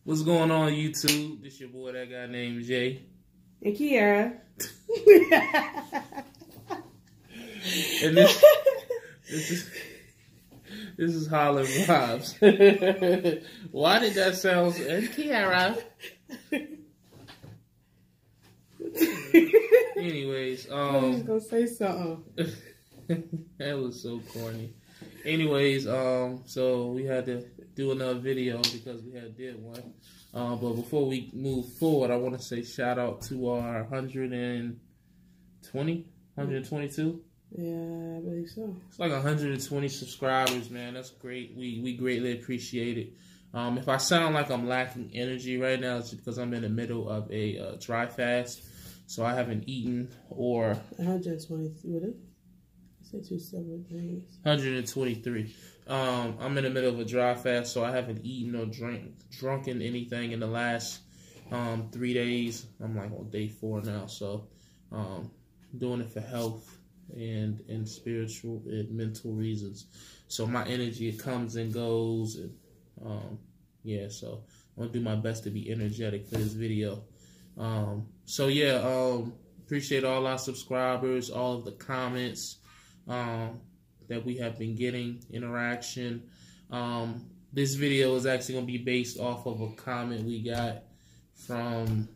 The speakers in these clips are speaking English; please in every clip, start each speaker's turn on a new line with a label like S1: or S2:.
S1: What's going on, YouTube? This your boy, that guy named Jay.
S2: And Kiara.
S1: And this is Holland Vibes. Why did that sound so... And Kiara. Anyways,
S2: I was gonna say something.
S1: that was so corny. Anyways, so we had to do another video because we had did one. But before we move forward, I want to say shout out to our 122.
S2: Yeah, I believe so.
S1: It's like 120 subscribers, man. That's great. We greatly appreciate it. If I sound like I'm lacking energy right now, it's because I'm in the middle of a dry fast. So I haven't eaten or...
S2: 120, what is it? I said two separate things.
S1: 123. I'm in the middle of a dry fast, so I haven't eaten or drunken anything in the last 3 days. I'm like on day 4 now, so doing it for health and spiritual and mental reasons. So my energy, it comes and goes, and yeah, so I'm gonna do my best to be energetic for this video. So yeah, appreciate all our subscribers, all of the comments that we have been getting, interaction. This video is actually going to be based off of a comment we got from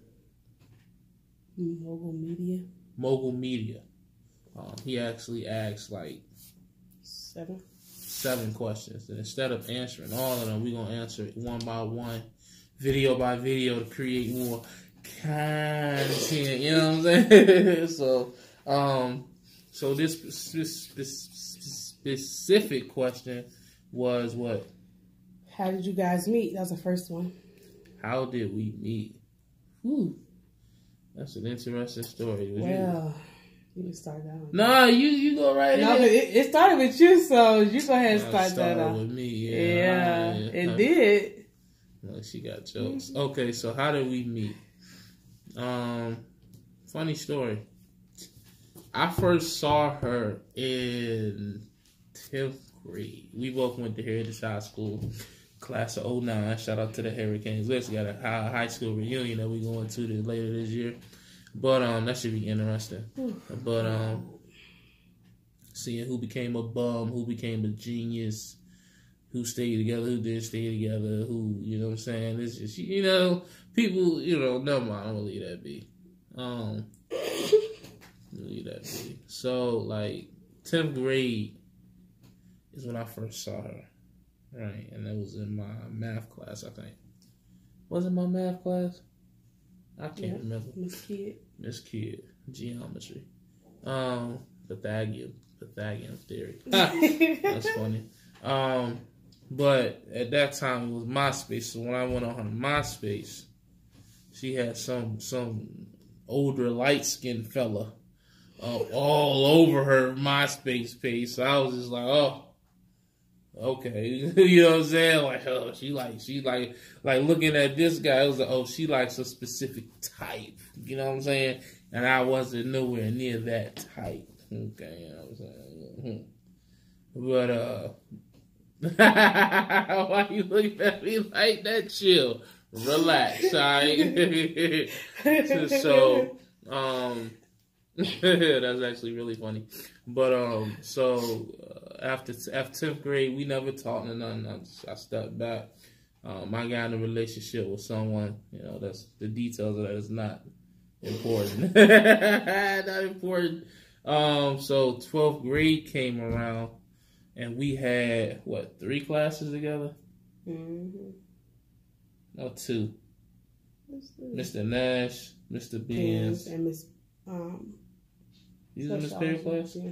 S2: Mogul Media.
S1: Mogul Media. He actually asked like
S2: 7
S1: questions, and instead of answering all of them, we're going to answer it one by one, video by video, to create more content, you know what I'm saying? So this specific question was what?
S2: How did you guys meet? That was the first one.
S1: How did we meet? Whew. That's an interesting story.
S2: Well, you can start that one.
S1: No, you go right ahead.
S2: No, it started with you, so you go ahead and start that off.
S1: With me,
S2: yeah. It did.
S1: Well, she got jokes. Okay, so how did we meet? Funny story. I first saw her in 10th grade. We both went to Heritage High School, class of 09. Shout out to the Hurricanes. We actually got a high school reunion that we're going to later this year. But that should be interesting. But seeing who became a bum, who became a genius, who stayed together, who didn't stay together, who, you know what I'm saying? It's just, you know, people, you know, never mind, I'm gonna leave that be. Leave that be. So, like, 10th grade is when I first saw her, right? And that was in my math class, I think. Was it my math class? I can't remember.
S2: Miss
S1: Kidd, geometry. Pythagorean theory. That's funny. But at that time it was MySpace. So when I went on her MySpace, she had some older light-skinned fella all over her MySpace page. So I was just like, oh, okay. You know what I'm saying? Like, oh, she like looking at this guy, it was like, oh, she likes a specific type. You know what I'm saying? And I wasn't nowhere near that type. Okay, you know what I'm saying? But why you looking at me like that? Chill. Relax, alright? So, that's actually really funny. But, after 10th grade, we never talked or nothing. I stepped back. I got in a relationship with someone, you know, that's the details of that is not important. Not important. So 12th grade came around, and we had, what, 3 classes together? Mm-hmm. No, 2. Mr. Nash, Mr. Benz.
S2: And Miss,
S1: you was in Miss Perry class? You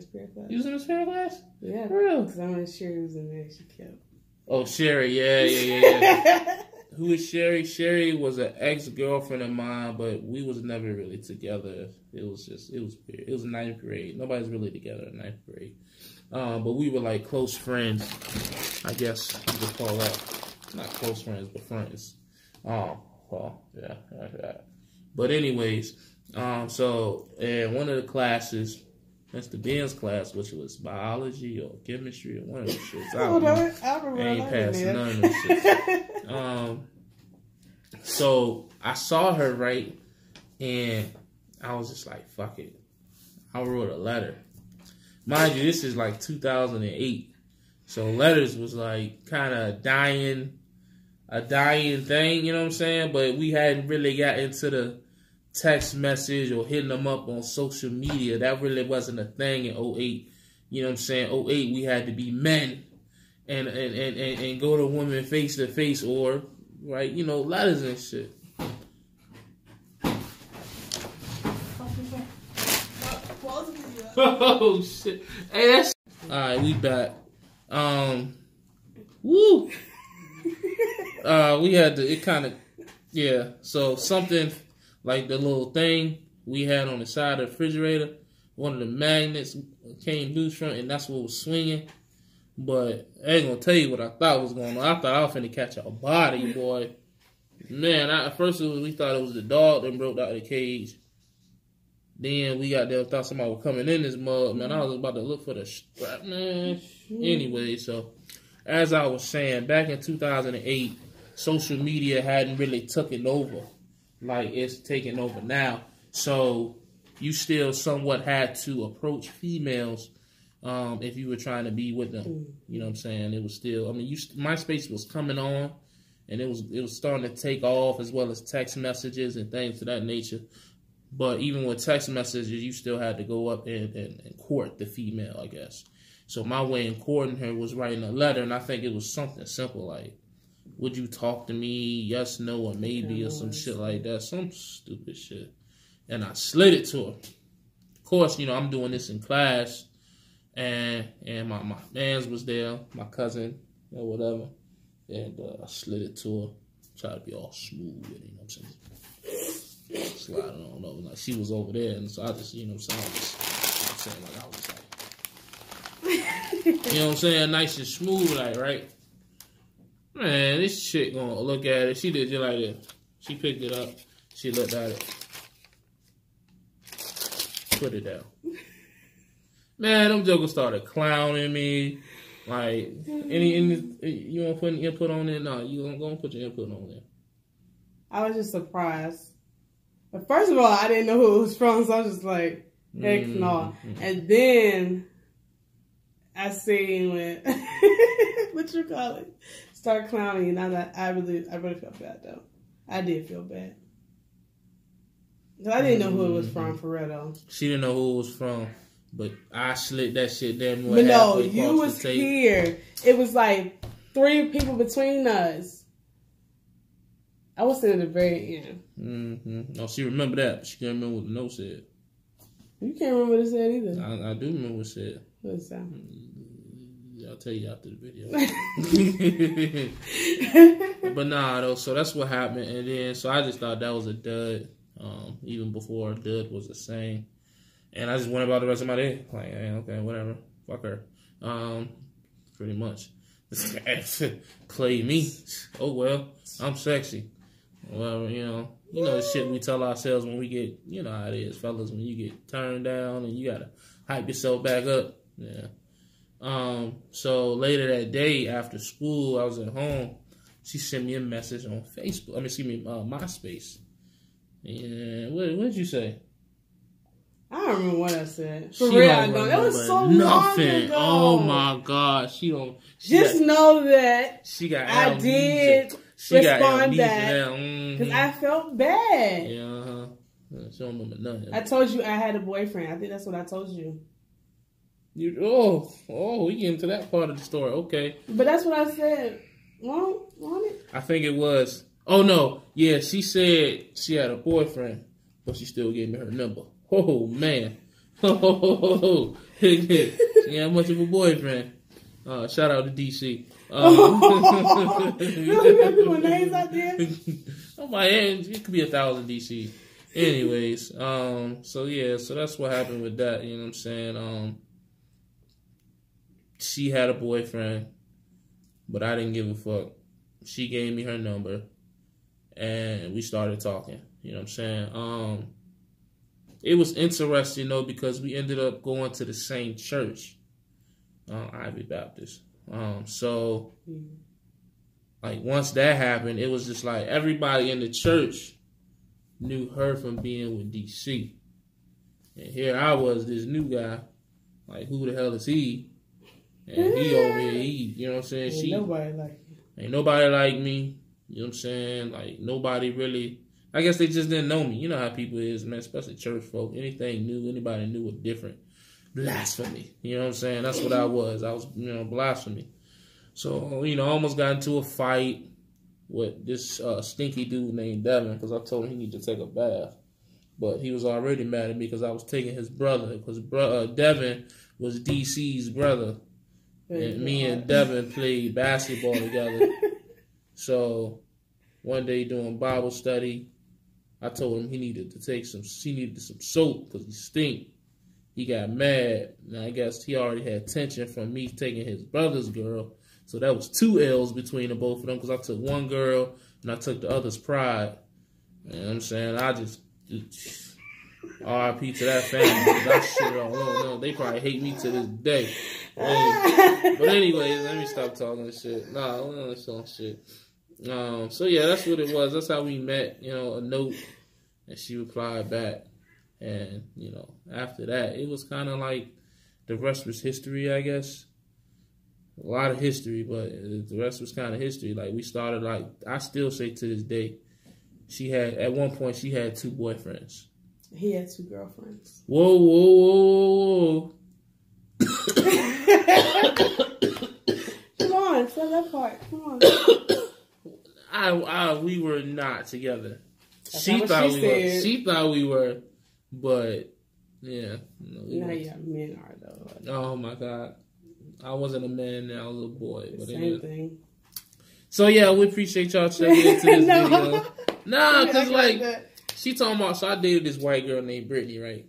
S1: was in Miss Perry class?
S2: Yeah.
S1: For real?
S2: Because I know Sherry was in there. She kept.
S1: Oh, Sherry. Yeah. Who is Sherry? Sherry was an ex-girlfriend of mine, but we was never really together. It was weird. It was 9th grade. Nobody's really together in 9th grade. But we were like close friends, I guess you could call that. Not close friends, but friends. Oh, well, yeah. But anyways, so in one of the classes, Mr. Ben's class, which was biology or chemistry or one of those shits. I don't know. I ain't passing none of those shits. So I saw her, right, and I was just like, fuck it. I wrote a letter. Mind you, this is like 2008. So letters was like kind of a dying thing, you know what I'm saying? But we hadn't really got into the text message or hitting them up on social media. That really wasn't a thing in 08. You know what I'm saying? 08, we had to be men and go to women face to face or, right, you know, letters and shit. Oh shit! Hey, that's all right. We back. Woo. We had to. It kind of, yeah. So something like the little thing we had on the side of the refrigerator, one of the magnets came loose from it, and that's what was swinging. But I ain't gonna tell you what I thought was going on. I thought I was finna catch a body, boy. Man, at first we thought it was the dog that broke out of the cage. Then we got there, thought somebody was coming in this mug, man. I was about to look for the strap, man. Anyway, so as I was saying, back in 2008, social media hadn't really taken over like it's taking over now. So you still somewhat had to approach females if you were trying to be with them. You know what I'm saying? It was still, I mean, MySpace was coming on, and it was starting to take off, as well as text messages and things of that nature. But even with text messages, you still had to go up and court the female, I guess. So my way in courting her was writing a letter, and I think it was something simple like, would you talk to me? Yes, no, or maybe, or some shit like that. Some stupid shit. And I slid it to her. Of course, you know, I'm doing this in class, and my mans was there, my cousin, or whatever. And I slid it to her. Tried to be all smooth with it, you know what I'm saying? Sliding on over, like she was over there, and so I just, you know what I'm saying, like I was like, you know what I'm saying, nice and smooth, like, right? Man, this shit gonna look at it. She did just like this. She picked it up. She looked at it. Put it down. Man, them jokers started clowning me. Like, you want to put any input on it? No, you gonna put your input on there.
S2: I was just surprised. But first of all, I didn't know who it was from, so I was just like, heck no. And then I seen when what you call it, start clowning, and I really felt bad though. I did feel bad. Cause I didn't know who it was from, for real though.
S1: She didn't know who it was from, but I slid that shit damn near.
S2: But no, you was here. It was like 3 people between us. I was sitting at the very end.
S1: No, she remember that, but she can't remember what the note said.
S2: You can't remember what it said either.
S1: I do remember what it said.
S2: What it said?
S1: I'll tell you after the video. But nah, though, so that's what happened. And then, so I just thought that was a dud, even before dud was a saying. And I just went about the rest of my day. Like, hey, okay, whatever. Fuck her. Pretty much. Play me. Oh, well, I'm sexy. Well, you know the shit we tell ourselves when we get, you know how it is, fellas, when you get turned down and you gotta hype yourself back up. Yeah. So later that day after school, I was at home. She sent me a message on Facebook. MySpace. And what did you say?
S2: I don't remember what I said. For real, I don't. It was so long ago.
S1: Oh my God, she don't.
S2: Know that
S1: she got.
S2: I did respond back because I felt bad.
S1: Yeah, she don't remember nothing.
S2: I told you I had a boyfriend. I think that's what I told you.
S1: We get into that part of the story. Okay,
S2: but that's what I said. Want it?
S1: I think it was. Oh no, yeah. She said she had a boyfriend, but she still gave me her number. Oh man, she had much of a boyfriend. Shout out to DC.
S2: People names out there.
S1: I'm like, it could be 1,000 DC. Anyways, so yeah, so that's what happened with that. You know what I'm saying? She had a boyfriend, but I didn't give a fuck. She gave me her number, and we started talking. You know what I'm saying? It was interesting though because we ended up going to the same church, Ivy Baptist. So like once that happened, it was just like everybody in the church knew her from being with DC. And here I was, this new guy, like who the hell is he? And he over here, you know what I'm saying?
S2: Ain't nobody like you.
S1: Ain't nobody like me. You know what I'm saying? Like nobody really. I guess they just didn't know me. You know how people is, man, especially church folk. Anything new, anybody new was different. Blasphemy. You know what I'm saying? That's what I was. I was, blasphemy. So, I almost got into a fight with this stinky dude named Devin because I told him he needed to take a bath. But he was already mad at me because I was taking his brother. Because Devin was DC's brother. And me and Devin played basketball together. So one day doing Bible study, I told him he needed some soap because he stink. He got mad. And I guess he already had tension from me taking his brother's girl. So that was 2 L's between the both of them because I took one girl and I took the other's pride. You know what I'm saying? I just RIP to that family. That shit, no, they probably hate me to this day. But anyways, let me stop talking shit. Nah, I'm not talking shit. So yeah, that's what it was. That's how we met. A note, and she replied back, and after that, it was kind of like the rest was history, I guess. A lot of history, but the rest was kind of history. Like we started, like I still say to this day, at one point she had 2 boyfriends.
S2: He had 2 girlfriends.
S1: Whoa, whoa, whoa, whoa.
S2: Come on, say that part. Come
S1: on. We were not together.
S2: That's
S1: She thought we
S2: said.
S1: were. She thought we were, but yeah.
S2: Now yeah, men are though.
S1: Oh my God, I wasn't a man now, I was a boy. But
S2: same thing.
S1: So yeah, we appreciate y'all checking into this video. Nah, cause like she talking about. So I dated this white girl named Brittany, right?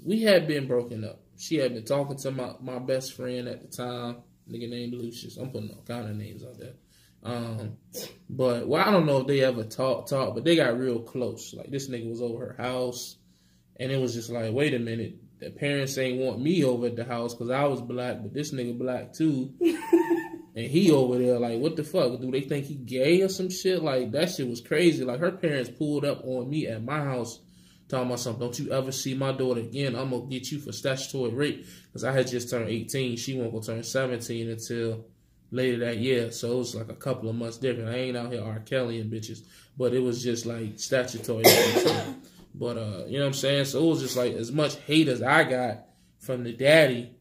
S1: We had been broken up. She had been talking to my best friend at the time, nigga named Lucius. I'm putting all kind of names out there. But I don't know if they ever talked, but they got real close. Like this nigga was over her house, and it was just like, wait a minute, the parents ain't want me over at the house because I was black, but this nigga black too, and he over there like, what the fuck? Do they think he gay or some shit? Like that shit was crazy. Like her parents pulled up on me at my house. Talking about something, don't you ever see my daughter again, I'm going to get you for statutory rape. Because I had just turned 18. She won't go turn 17 until later that year. So it was like a couple of months different. I ain't out here R. Kelly and bitches. But it was just like statutory rape. But, you know what I'm saying? So it was just like as much hate as I got from the daddy.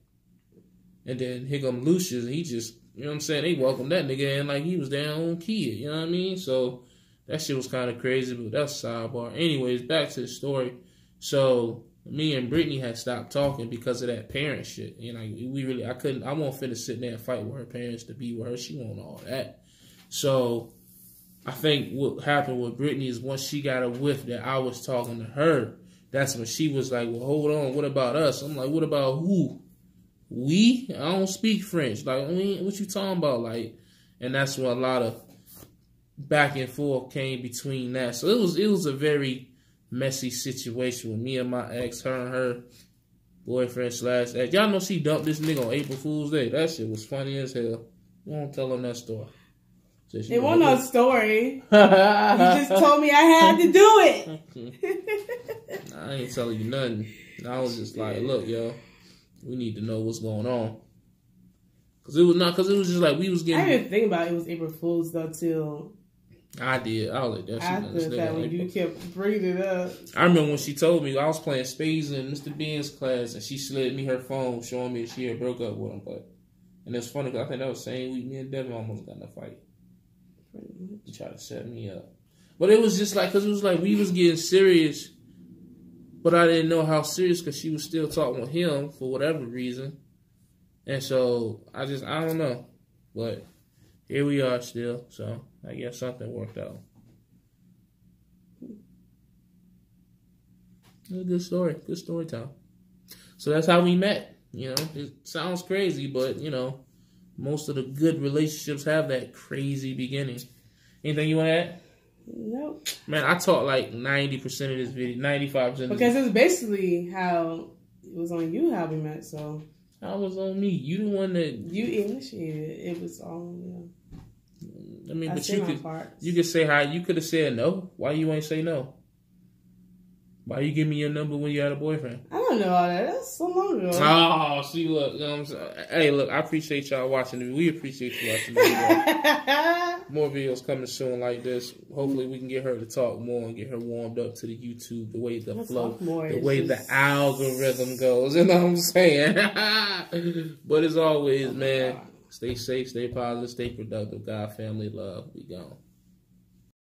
S1: And then here come Lucius. And he just, you know what I'm saying? They welcomed that nigga in like he was their own kid. You know what I mean? So that shit was kind of crazy, but that's a sidebar. Anyways, back to the story. So me and Brittany had stopped talking because of that parent shit. I won't finna sit there and fight with her parents to be with her. She won't all that. So I think what happened with Brittany is once she got a whiff that I was talking to her, that's when she was like, well, hold on, what about us? I'm like, what about who? We? I don't speak French. Like, I mean, what you talking about? Like, and that's when a lot of back and forth came between that. So it was a very messy situation with me and my ex, her and her boyfriend / ex. Y'all know she dumped this nigga on April Fool's Day. That shit was funny as hell. You won't tell them that story.
S2: It wasn't no story. You just told me I had to do
S1: it. I ain't telling you nothing. I was just like, look, yo, we need to know what's going on. Cause it was just like we was getting.
S2: I didn't think about it was April Fool's though till
S1: I did. I was like, that shit.
S2: After that, when you kept bringing it up.
S1: I remember when she told me I was playing spades in Mr. Ben's class, and she slid me her phone, showing me that she had broke up with him. And it's funny because I think that was the same week me and Devin almost got in a fight. He tried to set me up, but it was just like because it was like we was getting serious, but I didn't know how serious because she was still talking with him for whatever reason, and so I don't know, but here we are still. So I guess something worked out. It was a good story. Good story time. So that's how we met. You know, it sounds crazy, but, you know, most of the good relationships have that crazy beginning. Anything you want to add?
S2: Nope.
S1: Man, I taught like 90% of this video, 95%.
S2: Because it's basically how it was on you how we met, so.
S1: How was on me? You the one that...
S2: You initiated it. It was all,
S1: I mean, but you could say hi. You could have said no. Why you ain't say no? Why you give me your number when you had a boyfriend?
S2: I don't know all that. That's so long ago.
S1: Oh, see, look. You know what I'm saying? Hey, look, I appreciate y'all watching it. We appreciate you watching the video. More videos coming soon like this. Hopefully, we can get her to talk more and get her warmed up to the YouTube, the way the flow, the way the algorithm goes. You know what I'm saying? But as always, man, stay safe, stay positive, stay productive. God, family, love. We gone.